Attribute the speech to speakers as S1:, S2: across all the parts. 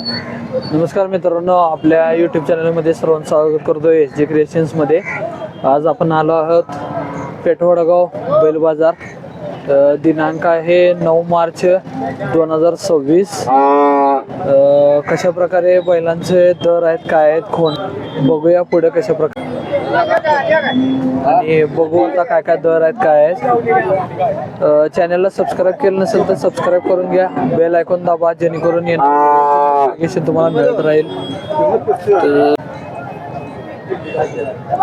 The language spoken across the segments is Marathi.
S1: नमस्कार मित्रांनो, आपल्या यूट्यूब चॅनलमध्ये सर्वांचं स्वागत करतोय एस जे क्रिएशन्समध्ये. आज आपण आलो आहोत पेठवडगाव बैल बाजार. दिनांक आहे 9 मार्च 2026. कशा प्रकारे बैलांचे दर आहेत, काय आहेत, कोण बघूया पुढे कशा प्रकारे आणि बघू आता काय काय दर आहेत, काय आहेत. चॅनलला सबस्क्राईब केलं नसेल तर सबस्क्राईब करून घ्या, बेल आयकॉन दाबा जेणेकरून नोटिफिकेशन तुम्हाला मिळत राहील.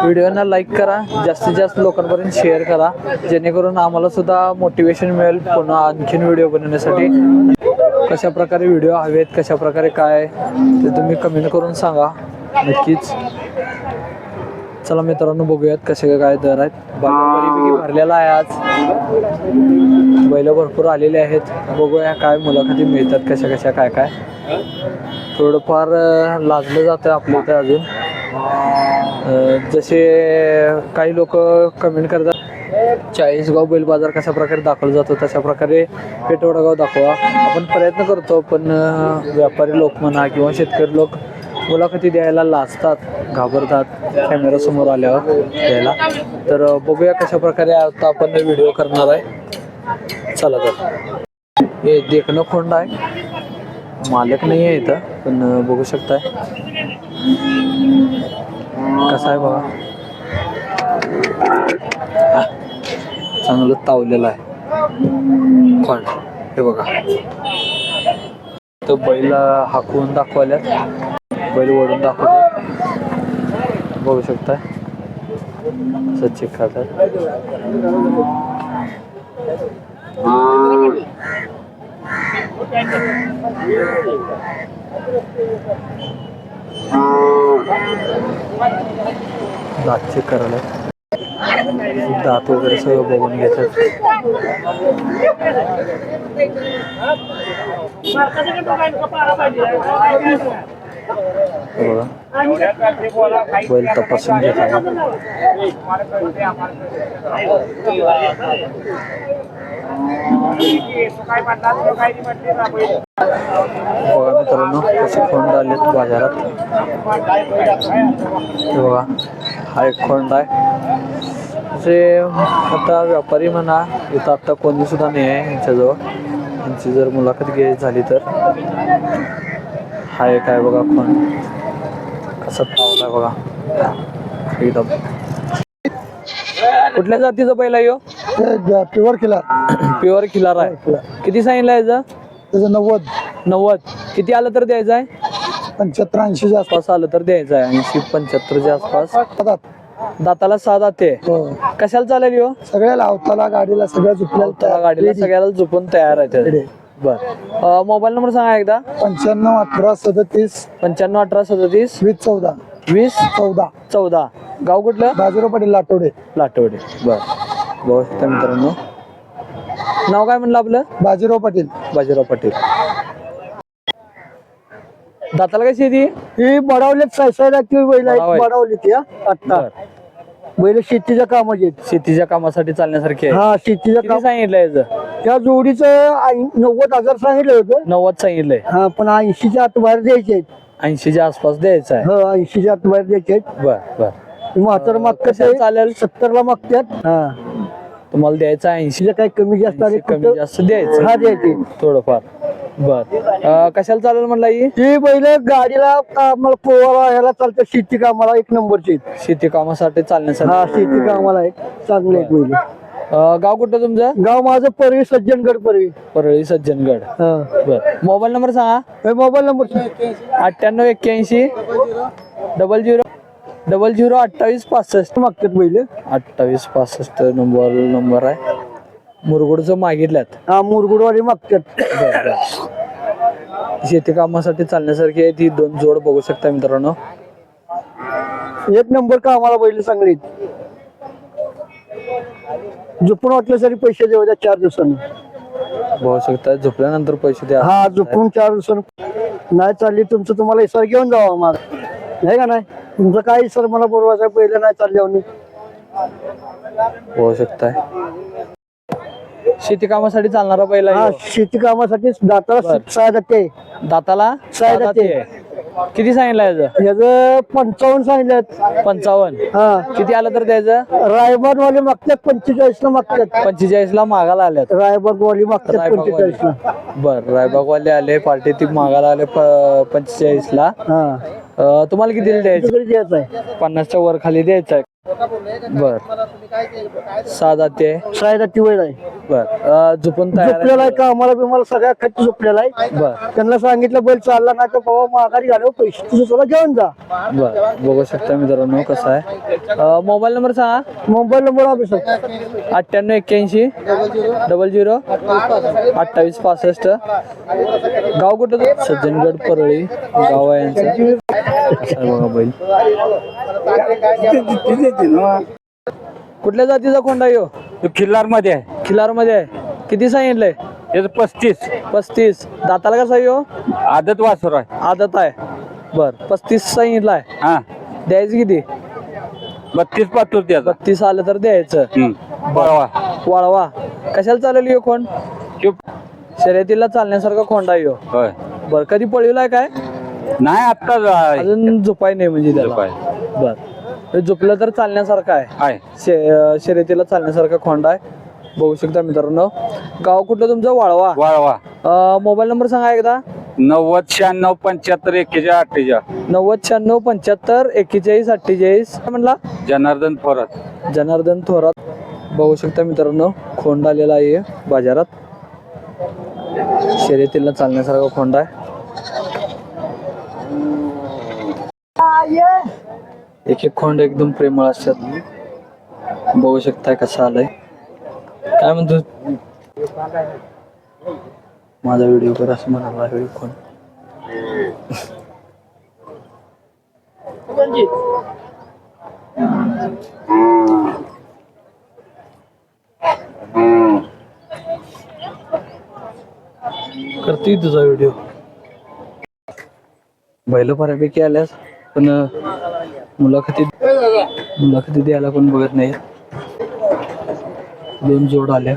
S1: व्हिडिओना लाईक करा, जास्तीत जास्त लोकांपर्यंत शेअर करा जेणेकरून आम्हाला सुद्धा मोटिवेशन मिळेल पुन्हा आणखीन व्हिडिओ बनवण्यासाठी. कशा प्रकारे व्हिडिओ हवेत, कशा प्रकारे काय ते तुम्ही कमेंट करून सांगा नक्कीच. चला मित्रांनो, बघूयात कसे काय दर आहेत. बाजार बऱ्यापैकी भरलेला आहे आज, बैल भरपूर आलेले आहेत. बघूया काय मुलाखती मिळतात, कशा कशा काय काय. थोडंफार लाजलं जातं आपल्या इथं अजून. जसे काही लोक कमेंट करतात 40गाव बैल बाजार कशा प्रकारे दाखवला जातो तशा प्रकारे पेठवडगाव दाखवा. आपण प्रयत्न करतो, पण व्यापारी लोक म्हणा किंवा शेतकरी लोक मुलाखती द्यायला लाजतात, घाबरतात कॅमेरा समोर आल्यावर द्यायला. तर बघूया कशा प्रकारे आता आपण व्हिडिओ करणार आहे. चला तर. हे देखणं खोंड आहे, मालक नाही आहे इथं, पण बघू शकताय कसा आहे बघा. चांगलं तावलेलं आहे खोंड. हे बघा, तो बैल हाकवून दाखवल्यात, बैल ओढून दाखवते, बघू शकताय. असं चेक करतात. दात चेक करायला, दात वगैरे सगळं बघून घेतात. बैल तपासून घेताना बघा मित्रांनो, कसे खोंड आलेत बाजारात. बघा, हा एक खोंड आहे. जे आता व्यापारी म्हणा इथं आता कोणी सुद्धा नाही आहे यांच्याजवळ. यांची जर मुलाखत घ्यायची झाली तर हा एक आहे बघा खोंड, कसा तावला बघा एकदम. कुठल्या जातीचा बैल आहे?
S2: प्युअर खिलार.
S1: प्युअर खिलार आहे. किती सांगितलं याचं?
S2: त्याचं
S1: 90. किती आलं तर द्यायचं आहे?
S2: 75-80
S1: आसपास आलं तर द्यायचं आहे. 80-75च्या आसपास. दाताला 6 दाते. कशाला चालेल हो?
S2: सगळ्याला अवताला गाडीला सगळ्या झुपल्या
S1: गाडीला सगळ्याला झोपून तयार आहे. बर, मोबाईल नंबर सांगा एकदा.
S2: 95-18-37
S1: 95-18-37
S2: 20-14
S1: 20-14. गाव कुठलं?
S2: बाजीराव पाटील लाटवडे.
S1: बर, बघू शकता मित्रांनो. नाव काय म्हणलं आपलं?
S2: बाजीराव पाटील.
S1: दाताला कशी आहे ती?
S2: ही बडावलीत सायसायला बैल आहेत, बडावली ती आता बैल शेतीच्या कामाची.
S1: शेतीच्या कामासाठी चालण्यासारखी आहे.
S2: हा, शेतीच्या काम
S1: सांगितलं याचं?
S2: त्या जोडीचं 90,000 सांगितलं होतं.
S1: 90 सांगितलंय,
S2: हा, पण 80च्या आत बाहेर द्यायचे आहेत.
S1: 80च्या आसपास द्यायचं आहे.
S2: 80च्या आत बाहेर द्यायचे आहेत.
S1: बर.
S2: म्हातार मागतात
S1: चालेल
S2: 70ला मागतात. हा,
S1: तुम्हाला द्यायचं 80.
S2: काही कमी जास्त
S1: कमी जास्त द्यायचं.
S2: हा, द्यायचे
S1: थोडंफार. बर, कशाला चालेल म्हणला?
S2: ही बैल गाडीला मला पोवाला ह्याला चालतं, शेती कामाला 1 नंबरची.
S1: शेती कामासाठी चालण्यासाठी.
S2: हा, शेती कामाला आहे, चांगले आहेत बैल.
S1: गाव कुठं तुमचं?
S2: गाव माझं परळी सज्जनगड.
S1: परळी सज्जनगड. बर, मोबाईल नंबर सांगा.
S2: मोबाईल नंबर
S1: 98-81 00 002865
S2: मागतात बैल.
S1: 2865 नंबर आहे. मुरगुडचं मागितल्यात.
S2: हा, मुरगुडवाडी मागतात.
S1: शेती कामासाठी चालण्यासारखी आहे ती. 2 जोड बघू शकता मित्रांनो.
S2: 1 नंबर कामाला बैल चांगली. झोपून वाटलं सरी पैसे द्यायचे 4 दिवसांनी.
S1: बघू शकता, झोपल्यानंतर पैसे द्या.
S2: हा, झोपून 4 दिवसांनी नाही चालली तुमचं, तुम्हाला इसार घेऊन जावा मग, नाही का? नाही तुमचं काय सर मला बोलवायचं, पहिलं नाही चालल्यावर.
S1: बघू शकताय शेती कामासाठी चालणारा पहिला
S2: हा
S1: ह्यो.
S2: शेती कामासाठी दाताला
S1: बर.
S2: 6 जाते.
S1: दाताला
S2: सहा दाते.
S1: आहे. किती सांगितलं याचं?
S2: याचं 55 सांगितलं.
S1: 55.
S2: हा
S1: किती आलं तर द्यायचं?
S2: रायबाग वाले मागतात 45 ला मागतात.
S1: 45 ला मागायला आल्यात.
S2: रायबाग वाली मागतात 45 ला.
S1: बर रायबागवाले आले पार्टी ती मागायला आले 45 ला.
S2: हा
S1: तुम्हाला किती द्यायचं?
S2: तिकडे द्यायचं आहे.
S1: 50च्या वर खाली द्यायचं आहे. बर 6 जाते.
S2: 6 जाती वय आहे.
S1: बर झोपून तयार
S2: झोपलेला आहे का आम्हाला बिमाला सगळ्या खर्च झोपलेला आहे.
S1: बर
S2: त्यांना सांगितलं बैल चालला नाही तर बाबा माघारी घालव पैसे तुझं तुला घेऊन जा.
S1: बर बघू शकता मित्रांनो कसं आहे. मोबाईल नंबर सांगा.
S2: Mobile number office
S1: 9881 00 28 65. गाव कुठं? सज्जनगड परळी गाव आहे यांचं. कसं आहे बघा बैल. कुठल्या जातीचा खोंडा यो?
S3: खिल्लार मध्ये आहे.
S1: खिलार मध्ये आहे. किती सांगितलंय?
S3: याचं 35
S1: 35. दाताला कसा यो?
S3: आदत वासर आहे.
S1: आदत आहे. बर 35 सांगितलाय.
S3: हा
S1: द्यायचं किती?
S3: 32 पातूर त्याचा.
S1: 32 आलं तर द्यायचं.
S3: बळवा
S1: वाळवा कशाला चालेल यो खोंड?
S3: चुप
S1: शर्यतीला चालण्यासारखा खोंडा यो.
S3: होय.
S1: बर कधी पळविलाय काय?
S3: नाही आत्ता
S1: अजून झोपाय नाही म्हणजे त्याला. बर हे झोपलं तर चालण्यासारखं आहे.
S3: आहे
S1: शर्यतीला चालण्यासारखा खोंडा आहे. बघू शकता मित्रांनो. गाव कुठलं तुमचं? वाळवा.
S3: वाळवा.
S1: मोबाईल नंबर सांगा एकदा.
S3: 90 96 75 41 48.
S1: 90 96 75 41 48. काय म्हणला?
S3: जनार्दन थोरात.
S1: जनार्दन थोरात. बघू शकता मित्रांनो खोंड आलेला आहे बाजारात. शर्यतीला चालण्यासारखा खोंड आहे. एक एक खोंड एकदम प्रेमळ असतात. बघू शकताय कसं आलंय. काय म्हणतो माझा व्हिडिओ कर असं म्हणाला व्हिडिओ खोंड. करते तुझा व्हिडिओ. बैल बऱ्यापैकी आल्यास पण मुलाखती द्यायला पण बघत नाही. 2 जोड आल्या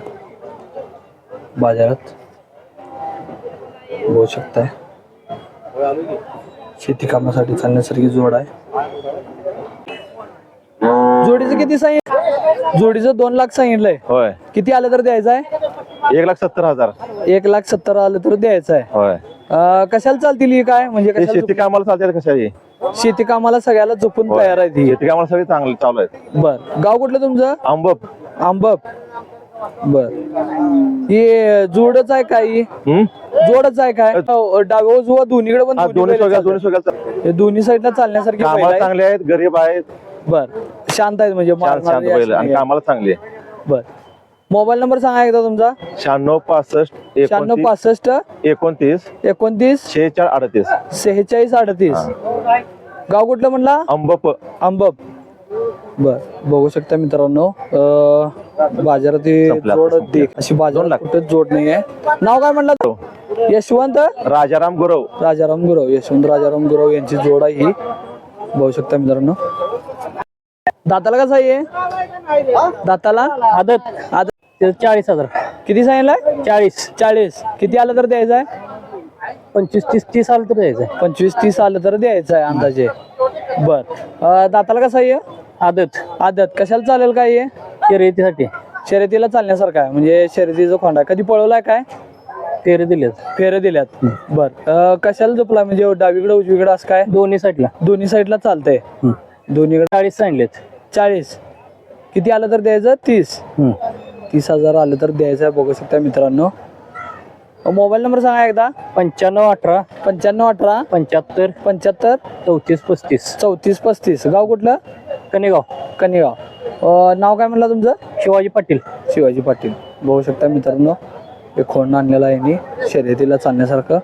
S1: बाजारात. बघू शकताय शेती कामासाठी चालण्यासारखी जोड आहे. जोडीचं किती सांगितलं? जोडीचं 2 लाख सांगितलंय.
S4: होय.
S1: किती आलं तर द्यायचं आहे?
S4: 1,70,000.
S1: 1,70,000 आलं तर द्यायचं आहे.
S4: होय.
S1: कशाला चालतील ही काय म्हणजे
S4: हे
S1: कशाला
S4: शेती कामाला चालते कशाची?
S1: शेती कामाला सगळ्याला झोपून तयार आहे ती.
S4: शेती कामाला सगळे चांगले चालू आहेत.
S1: बर गाव कुठलं तुमचं?
S4: आंबप.
S1: आंबप. बर हे जोडच आहे काय? जोडच आहे काय? डावे उजवा दोन्हीकडे पण
S4: दोन्ही
S1: बैल
S4: दोन्ही
S1: चालतात.
S4: सगळ्या
S1: हे दोन्ही साईडला चालण्यासारखी बैल
S4: कामाला
S1: आहे.
S4: चांगले आहेत, गरीब आहेत,
S1: बर शांत आहेत म्हणजे
S4: शांत
S1: मारणारे
S4: बैल
S1: असे
S4: आणि
S1: नाही.
S4: कामाला चांगले.
S1: बर मोबाईल नंबर सांगा एकदा तुमचा.
S4: 96 65
S1: 96
S4: 29
S1: 65 29
S4: 46 38.
S1: 46 38. गाव कुठलं म्हणला?
S4: आंबप.
S1: आंबप. बर बघू शकता मित्रांनो बाजारात हे
S4: संपला.
S1: जोड देख अशी बाजारात कुठं जोड नाही आहे. नाव काय म्हणलं? यशवंत
S4: राजाराम गुरव.
S1: राजाराम गुरव. यशवंत राजाराम गुरव यांची जोड आहे ही. बघू शकता मित्रांनो. दाताला कसं आहे? दाताला
S2: आदत
S1: आदत
S2: 40,000.
S1: किती सांगितलंय? 40. किती आलं तर द्यायचं आहे?
S2: 25 30 आलं तर द्यायचं.
S1: 25-30 आलं तर द्यायचं आहे अंदाजे. बर दाताला कसं आहे? आदत कशाला चालेल काय?
S2: शर्यतीसाठी
S1: शर्यतीला चालण्यासारखं आहे म्हणजे शर्यतीचा खोंडा. कधी पळवलाय काय?
S2: फेरे दिले.
S1: फेरे दिल्यात. बर कशाला झोपला म्हणजे डावीकडे उजवीकडे असं काय?
S2: दोन्ही साईडला.
S1: दोन्ही साईडला चालतंय. दोन्हीकडे
S2: 40 सांगलेत.
S1: 40. किती आलं तर द्यायचं? 30,000 आलं तर द्यायचं आहे. बघू शकता मित्रांनो. मोबाईल नंबर सांगा एकदा.
S2: 95 18
S1: 95 18
S2: 75
S1: 75
S2: 34 35.
S1: 34 35. गाव कुठलं?
S2: कनेगाव.
S1: कनेगाव. नाव काय म्हणलं तुमचं?
S2: शिवाजी पाटील.
S1: शिवाजी पाटील. बघू शकता मित्रांनो हे खोंड आणलेलं आहे नी शर्यतीला चालण्यासारखं.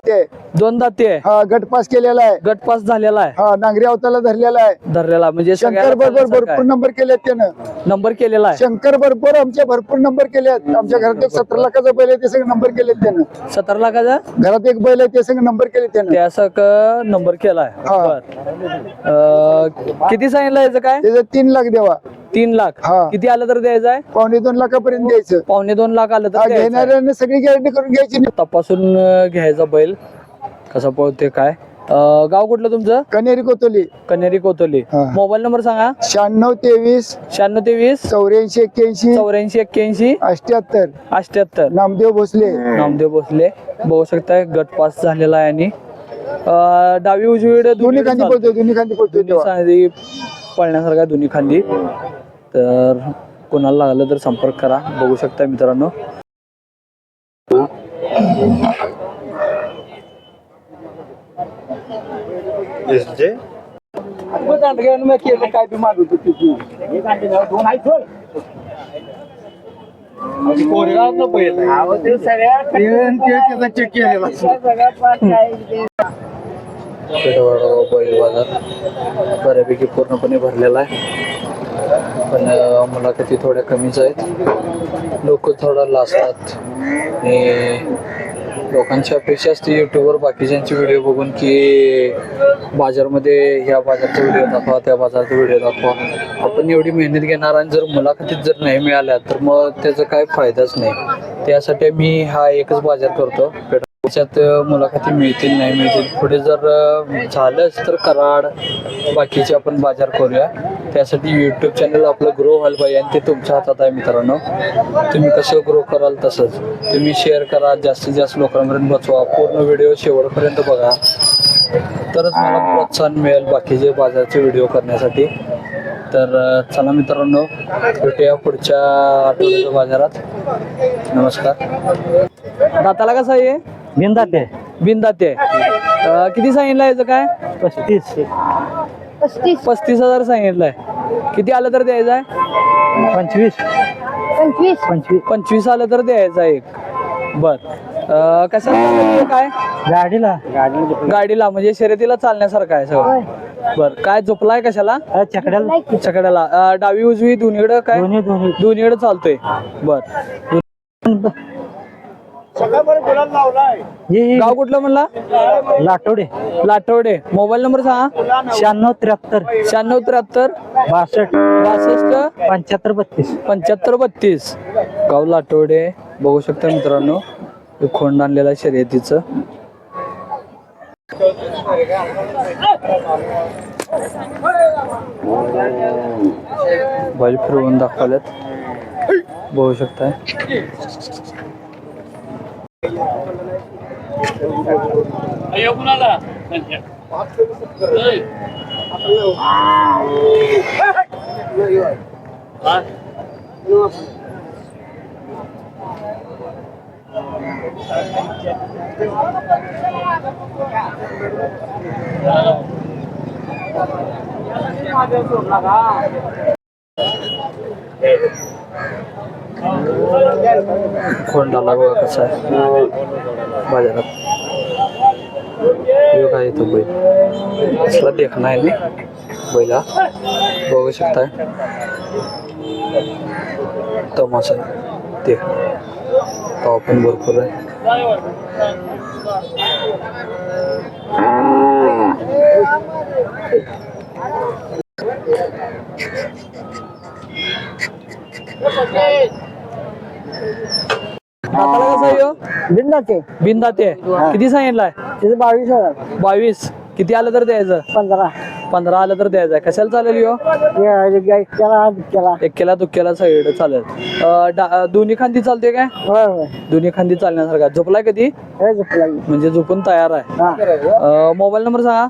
S1: तर 2 दाते आहे.
S2: हा गट पास केलेला आहे.
S1: गट पास झालेला आहे.
S2: हा नांगरी अवताला धरलेला आहे.
S1: धरलेला म्हणजे
S2: शंकर बरोबर भरपूर नंबर केलेत त्यानं.
S1: नंबर केलेला आहे.
S2: शंकर बरोबर आमच्या भरपूर नंबर केलेत. आमच्या घरात 17 लाखाचा बैल आहे ते सगळे नंबर केलेत त्यानं.
S1: 17 लाखाचा
S2: घरात एक बैल आहे ते सगळे नंबर केले त्यानं.
S1: त्याचा नंबर केलाय.
S2: हा.
S1: बर किती सांगितलं याचं काय?
S2: त्याचं 3 लाख देवा.
S1: 3 लाख
S5: हा.
S1: किती आलं तर द्यायचं आहे?
S5: 2.25 लाखापर्यंत द्यायचं.
S1: 2.25 लाख आलं तर द्यायचं आहे.
S5: घेणाऱ्यांना सगळी गॅरंटी करून घ्यायची.
S1: तपासून घ्यायचा बैल कसा पळते काय. गाव कुठलं तुमचं?
S5: कनेरी कोतोली.
S1: कन्हेरी कोतोली.
S5: हा.
S1: मोबाईल नंबर सांगा.
S5: 9623
S1: 9623
S5: 8481
S1: 8481
S5: 78
S1: 78.
S5: नामदेव भोसले.
S1: नामदेव भोसले बघू शकताय गट पास झालेला आहे. आणि डावी उजवीकडे
S5: दोन्ही खांदी
S1: चालते.
S5: बोलतोय, दोन्ही खांदी बोलतोय
S1: दोन्ही खांदी पळण्यासारखा दोन्ही खांदी. तर कोणाला लागलं तर संपर्क करा. बघू शकता मित्रांनो.
S5: काय बी मागवतो चेक केलेला.
S1: पेठवाडा बैल बाजार बऱ्यापैकी पूर्णपणे भरलेला आहे. पण मुलाखती थोड्या कमीच आहेत. लोक थोडा लाजतात आणि लोकांची अपेक्षा असते यूट्यूबवर बाकीच्यांची व्हिडिओ बघून की बाजारमध्ये ह्या बाजारचा व्हिडिओ दाखवा, त्या बाजारचा व्हिडिओ दाखवा. आपण एवढी मेहनत घेणार आणि जर मुलाखतीत जर नाही मिळाल्या तर मग त्याचा काय फायदाच नाही. त्यासाठी मी हा एकच बाजार करतो. त्याच्यात मुलाखती मिळतील नाही मिळतील, पुढे जर झालंच तर कराड बाकीचे आपण बाजार करूया. त्यासाठी यूट्यूब चॅनल आपलं ग्रो व्हायला पाहिजे आणि ते तुमच्या हातात आहे मित्रांनो. तुम्ही कसं ग्रो कराल तसंच तुम्ही शेअर करा, जास्तीत जास्त लोकांपर्यंत पोचवा. पूर्ण व्हिडिओ शेवटपर्यंत बघा तरच मला प्रोत्साहन मिळेल बाकीचे बाजारचे व्हिडिओ करण्यासाठी. तर चला मित्रांनो, भेटूया पुढच्या आठवड्याच्या बाजारात. नमस्कार. दाताला कसं आहे?
S2: बिनदाते
S1: बिनदाते. किती सांगितलं याचं काय?
S2: 35
S1: 35,000 सांगितलंय. किती आलं तर द्यायचं आहे? 25 आलं तर द्यायचं आहे एक. बर कशा काय गाडीला म्हणजे शर्यतीला चालण्यासारखं आहे सगळं. बर काय झोपलाय कशाला? छकड्याला. डावी उजवी दोन्हीकडे काय? दोन्हीकडे चालतोय. बर गाव कुठलं म्हणला? लाटवडे. मोबाईल नंबर सांगा.
S2: 9673
S1: 9673 62 7532. गाव लाटवडे. बघू शकता मित्रांनो खोंड आणलेला आहे शर्यतीचं. बैल फिरवून दाखवल्यात बघू शकताय. खोंडाला बघा कसा आहे बाजारात. काय येतो बैल असला देखणा आहे ना बैला. बघू शकताय तमाशा देखणा. तो पण भरपूर आहे. दाताला कसं आहे ह्यो? बिनदाते. किती सांगितलाय? 22. किती आलं तर द्यायचं? 15 आलं तर द्यायचं. कशाला चालेल ह्यो? एक्केला दुक्क्याला साईड चालेल. दोन्ही खांदी चालते काय? दोन्ही खांदी चालण्यासारखा. झोपलाय कधी? म्हणजे झोपून तयार आहे. मोबाईल नंबर सांगा.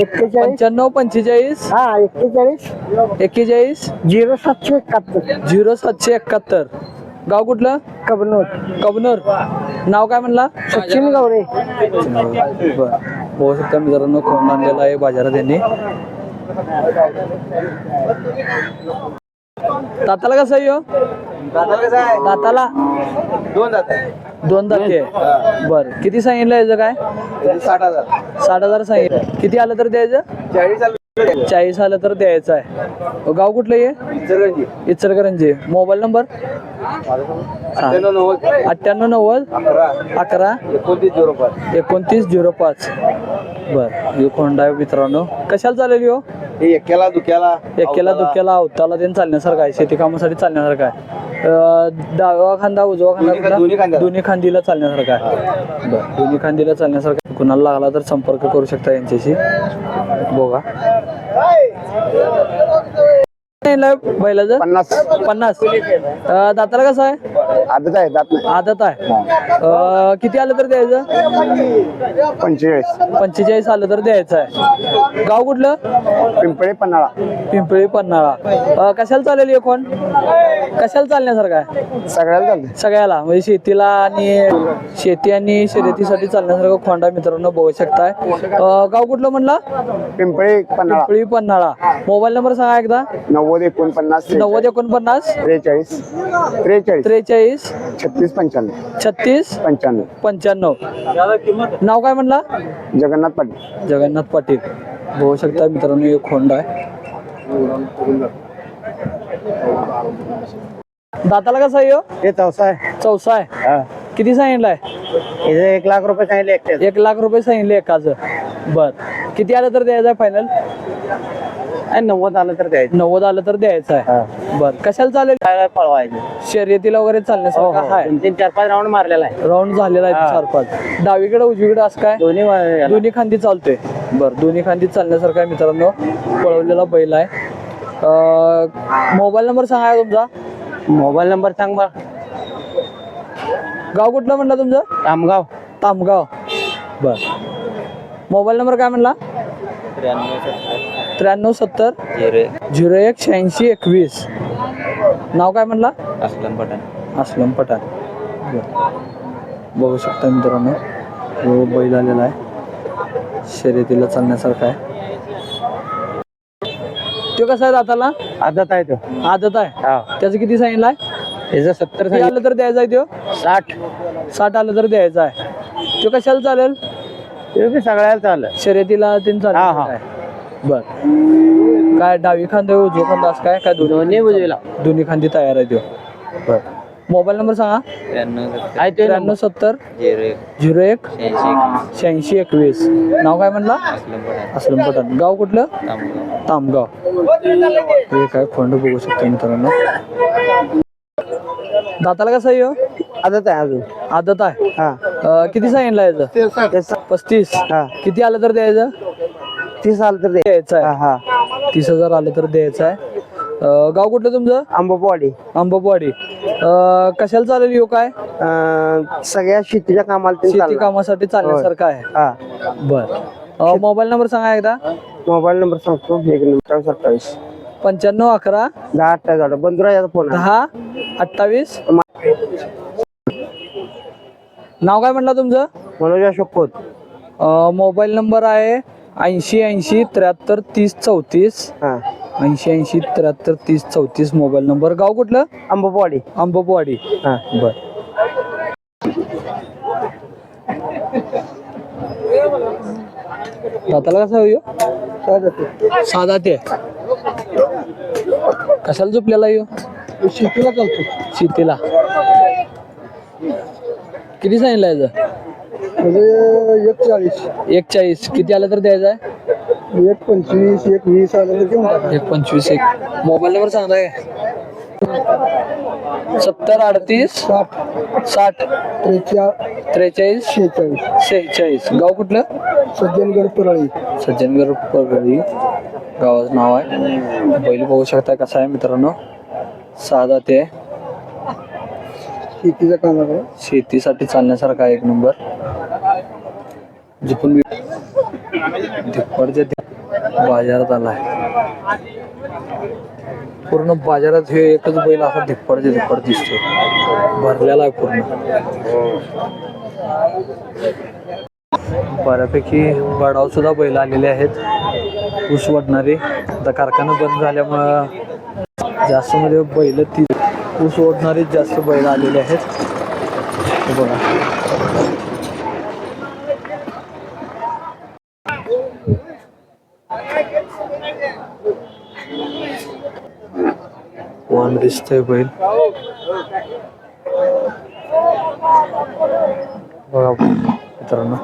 S1: 95 45 41 0771. गाव कुठलं? कबनूर. नाव काय म्हणला?
S2: सचिन गवरे.
S1: बर बघू शकता मित्रांनो खोंड आणलेला आहे बाजारात यांनी. दाताला कसं आहे ह्यो? दाताला 2 दाते. बर किती सांगितलं याचं काय? 60,000 सांगितलं. किती आलं तर द्यायचं? 40 आलं तर द्यायचं आहे. गाव कुठलं आहे? इचलकरंजी. Mobile number 9890 11 2905. बर ह्यो खोंडा आहे मित्रांनो. कशाला चालेल ह्यो?
S5: हे एकेला दुख्याला
S1: एकेला दुःख्याला अवताला त्यांनी चालण्यासारखं आहे, शेती कामासाठी चालण्यासारखं आहे. डावा खांदा उजवा खांदा कुठला? दोन्ही खांदीला चालण्यासारखं आहे. बरं, दोन्ही खांदीला चालण्यासारखं आहे. कुणाला लागला तर संपर्क करू शकता यांच्याशी. बघा बैलाचं 50. दाताला कसं आहे?
S5: आदत आहे दात नाही.
S1: आदत आहे. किती आलं तर द्यायचं? 45 आलं तर द्यायचं आहे. गाव कुठलं?
S5: पिंपळे पन्हाळा.
S1: पिंपळी पन्हाळा. कशाला चालेल हे कोण? कशाला चालण्यासारखं आहे?
S5: सगळ्याला चालते.
S1: सगळ्याला म्हणजे शेतीला आणि शेती आणि शर्यतीसाठी चालण्यासारखं खोंडा मित्रांनो बघू शकताय. गाव कुठलं म्हणला?
S5: पिंपळे पन्हाळा.
S1: पिंपळी पन्हाळा. मोबाईल नंबर सांगा एकदा.
S5: 90 49
S1: 49
S5: 43
S1: 43
S5: 36 95
S1: 36 95. नाव काय म्हणला?
S5: जगन्नाथ पाटील.
S1: जगन्नाथ पाटील. बघू शकता मित्रांनो एक खोंड आहे. दाताला कसा आहे ह्यो?
S5: हे चौसा आहे.
S1: चौसा आहे. किती सांगितलाय?
S5: 1 लाख रुपये सांगितले.
S1: 1 लाख रुपये सांगितले एकाचं. बर, किती आलं तर द्यायचं आहे फायनल?
S5: 90 आलं तर द्यायचं.
S1: 90 आलं तर द्यायचं आहे. बर, कशाला चालेल?
S5: पळवायचं.
S1: शर्यतीला वगैरे चालण्यासारखं आहे.
S5: 3-4-5 राऊंड मारलेला आहे.
S1: राऊंड झालेला आहे 4-5. डावीकडे उजवीकडे असं काय? दोन्ही खांदी चालतोय. बर, दोन्ही खांदी चालण्यासारखं आहे मित्रांनो. पळवलेला बैल आहे. मोबाईल नंबर सांगा तुमचा.
S5: मोबाईल नंबर सांग बा.
S1: गाव कुठलं म्हणलं तुमचं?
S5: तामगाव.
S1: तामगाव. बर, मोबाईल नंबर काय म्हणला? 93 70 01 86 21. नाव काय म्हणला? असलम पठाण. बघू शकता मित्रांनो हो बैल आलेला आहे, शर्यतीला चालण्यासारखा आहे. तो कसा आहे दाताला?
S5: आदत आहे तो.
S1: आदत आहे. त्याचं किती सांगितलंय?
S5: त्याचं 70
S1: किती आलं तर द्यायचं आहे? तो 60 आलं तर द्यायचं आहे. तो कशाला चालेल?
S5: ते बी सगळ्याला चाललं.
S1: शर्यतीला तीन चालेल. बर, काय डावी खांदा उजवा खांदा असं काय? काय
S5: दोन्ही उजवीला.
S1: दोन्ही खांदी तयार आहे तो. बर, मोबाईल नंबर सांगा. 93 70 01 86 21. नाव काय म्हणला? असलम पठाण. गाव कुठलं? तामगाव. हे काय खोंड बघू शकतो मित्रांनो. दाताला कसं आहे?
S5: आदत आहे अजून.
S1: आदत आहे. किती सांगितलं याचं? 35. किती आलं तर द्यायचं?
S5: 30 आलं तर
S1: द्यायचं आहे. 30,000 आलं तर द्यायचं आहे. गाव कुठलं तुमचं?
S5: आंबापवाडी.
S1: आंबापवाडी. कशाला चालेल यो काय?
S5: सगळ्या शेतीच्या कामाला
S1: शेती कामासाठी चालण्यासारखं आहे. बर, मोबाईल नंबर सांगा एकदा.
S5: मोबाईल नंबर सांगतो. 27
S1: 95 11
S5: 10 28 बंधुराजाचा फोन
S1: 10 28. नाव काय म्हटलं तुमचं?
S5: मनोज अशोक खोत.
S1: मोबाईल नंबर आहे 80 80 73 30 34. 80 80 73 30 34 मोबाईल नंबर. गाव कुठलं?
S5: आंबापवाडी.
S1: आंबापवाडी. बर, दाताला कसा होईल? साधा ते. कशाला झोपलेला येऊ?
S2: शेतीला चालतो.
S1: शेतीला. किती सांगितलं याचं?
S2: म्हणजे 41
S1: 41. किती आलं तर द्यायचं आहे?
S2: 125 120 आलं तर घेऊन टाका.
S1: 125. मोबाईल नंबर सांगताय? 70 38 60 43 46. गाव कुठलं?
S2: सज्जनगड परळी.
S1: सज्जनगड परळी गावाचं नाव आहे. बैल बघू शकता कसा आहे मित्रांनो. साधा ते
S2: शेतीचा काम आहे.
S1: शेतीसाठी चालण्यासारखा एक नंबर. जिथून धिप्पडच्या बाजारात आलाय. पूर्ण बाजारात हे एकच बैल असा धिप्पड दिसतो. भरलेला आहे पूर्ण. बऱ्यापैकी बडाव सुद्धा बैल आलेले आहेत ऊस ओढणारे. आता कारखाना बंद झाल्यामुळं जास्त मध्ये बैल ती ऊस ओढणारे जास्त बैल आलेले आहेत. हे बघा वाण दिसतंय बैल. बघा मित्रांनो.